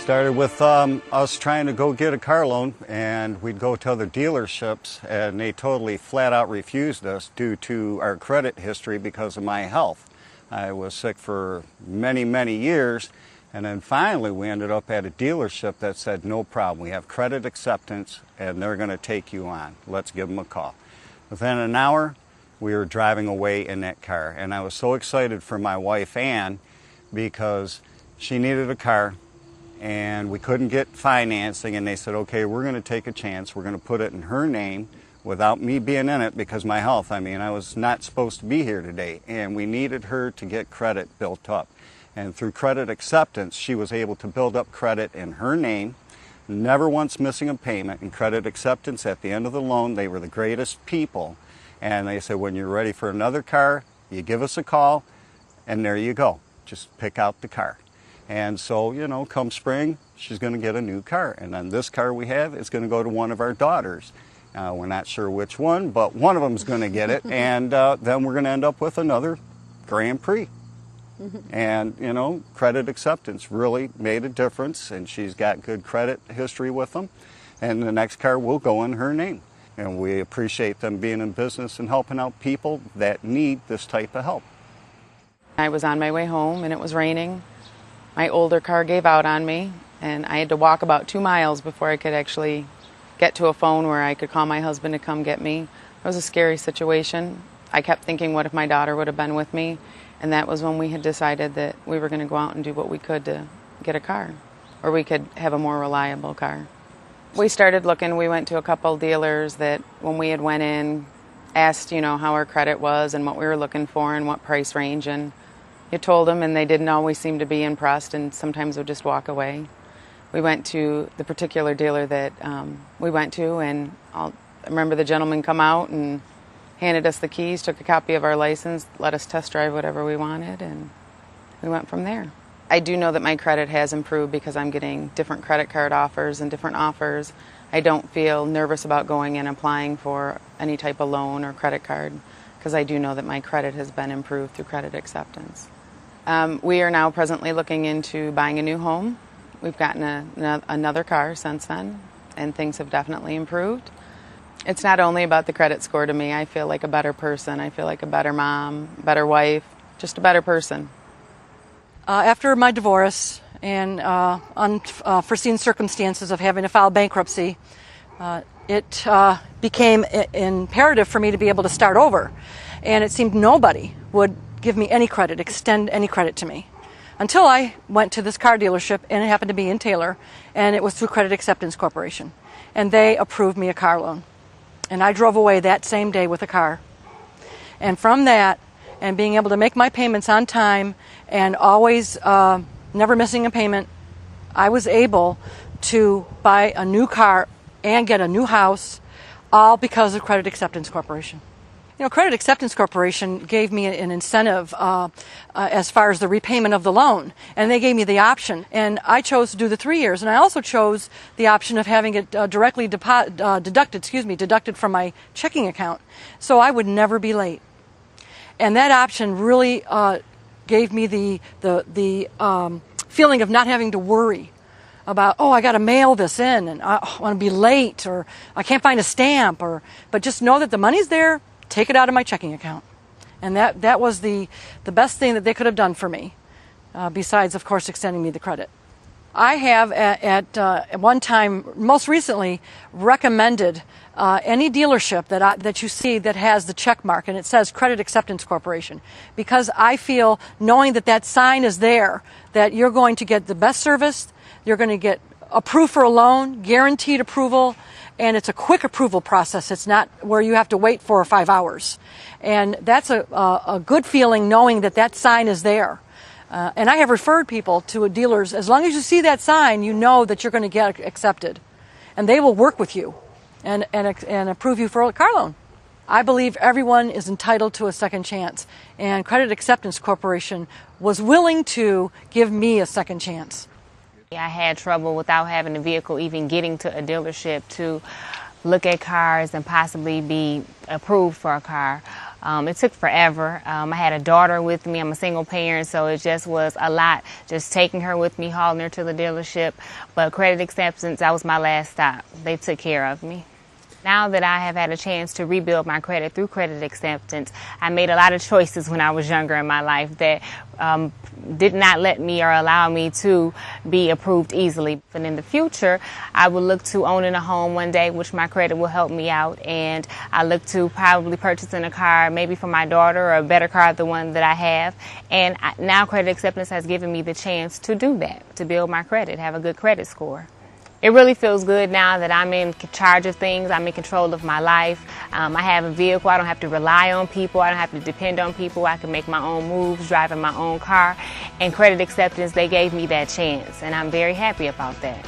Started with us trying to go get a car loan, and we'd go to other dealerships, and they totally flat out refused us due to our credit history because of my health. I was sick for many, many years, and then finally we ended up at a dealership that said, no problem, we have credit acceptance and they're going to take you on. Let's give them a call. Within an hour, we were driving away in that car, and I was so excited for my wife, Ann, because she needed a car, and we couldn't get financing, and they said, okay, we're going to take a chance. We're going to put it in her name without me being in it because my health. I mean, I was not supposed to be here today, and we needed her to get credit built up. And through credit acceptance, she was able to build up credit in her name, never once missing a payment. And credit acceptance, at the end of the loan, they were the greatest people. And they said, when you're ready for another car, you give us a call, and there you go. Just pick out the car. And so, you know, come spring, she's going to get a new car. And then this car we have is going to go to one of our daughters. We're not sure which one, but one of them is going to get it. And then we're going to end up with another Grand Prix. And, you know, credit acceptance really made a difference. And she's got good credit history with them. And the next car will go in her name. And we appreciate them being in business and helping out people that need this type of help. I was on my way home and it was raining. My older car gave out on me, and I had to walk about 2 miles before I could actually get to a phone where I could call my husband to come get me. It was a scary situation. I kept thinking, what if my daughter would have been with me? And that was when we had decided that we were going to go out and do what we could to get a car, or we could have a more reliable car. We started looking. We went to a couple dealers that when we had went in, asked, you know, how our credit was and what we were looking for and what price range, and you told them, and they didn't always seem to be impressed, and sometimes would just walk away. We went to the particular dealer that we went to, and I remember the gentleman come out and handed us the keys, took a copy of our license, let us test drive whatever we wanted, and we went from there. I do know that my credit has improved because I'm getting different credit card offers and different offers. I don't feel nervous about going and applying for any type of loan or credit card because I do know that my credit has been improved through credit acceptance. We are now presently looking into buying a new home. We've gotten another car since then, and things have definitely improved. It's not only about the credit score to me. I feel like a better person. I feel like a better mom, better wife, just a better person. After my divorce and unforeseen circumstances of having to file bankruptcy, it became imperative for me to be able to start over. And it seemed nobody would give me any credit, extend any credit to me. Until I went to this car dealership, and it happened to be in Taylor, and it was through Credit Acceptance Corporation. And they approved me a car loan. And I drove away that same day with a car. And from that, and being able to make my payments on time, and always never missing a payment, I was able to buy a new car and get a new house, all because of Credit Acceptance Corporation. You know, Credit Acceptance Corporation gave me an incentive as far as the repayment of the loan, and they gave me the option. And I chose to do the 3 years, and I also chose the option of having it directly deducted from my checking account, so I would never be late. And that option really gave me the feeling of not having to worry about, oh, I got to mail this in, and I want to be late, or I can't find a stamp, but just know that the money's there. Take it out of my checking account. And that was the best thing that they could have done for me, besides, of course, extending me the credit. I have at one time, most recently, recommended any dealership that you see that has the check mark and it says Credit Acceptance Corporation, because I feel, knowing that sign is there, that you're going to get the best service, you're going to get approved for a loan, guaranteed approval, and it's a quick approval process. It's not where you have to wait 4 or 5 hours. And that's a good feeling, knowing that sign is there. And I have referred people to dealers. As long as you see that sign, you know that you're going to get accepted. And they will work with you and approve you for a car loan. I believe everyone is entitled to a second chance, and Credit Acceptance Corporation was willing to give me a second chance. I had trouble without having a vehicle even getting to a dealership to look at cars and possibly be approved for a car. It took forever. I had a daughter with me. I'm a single parent, so it just was a lot, just taking her with me, hauling her to the dealership. But Credit Acceptance, that was my last stop. They took care of me. Now that I have had a chance to rebuild my credit through Credit Acceptance, I made a lot of choices when I was younger in my life that did not let me or allow me to be approved easily. And in the future, I will look to owning a home one day, which my credit will help me out. And I look to probably purchasing a car, maybe for my daughter, or a better car than the one that I have. And now Credit Acceptance has given me the chance to do that, to build my credit, have a good credit score. It really feels good now that I'm in charge of things. I'm in control of my life. I have a vehicle. I don't have to rely on people. I don't have to depend on people. I can make my own moves, driving my own car. And Credit Acceptance, they gave me that chance, and I'm very happy about that.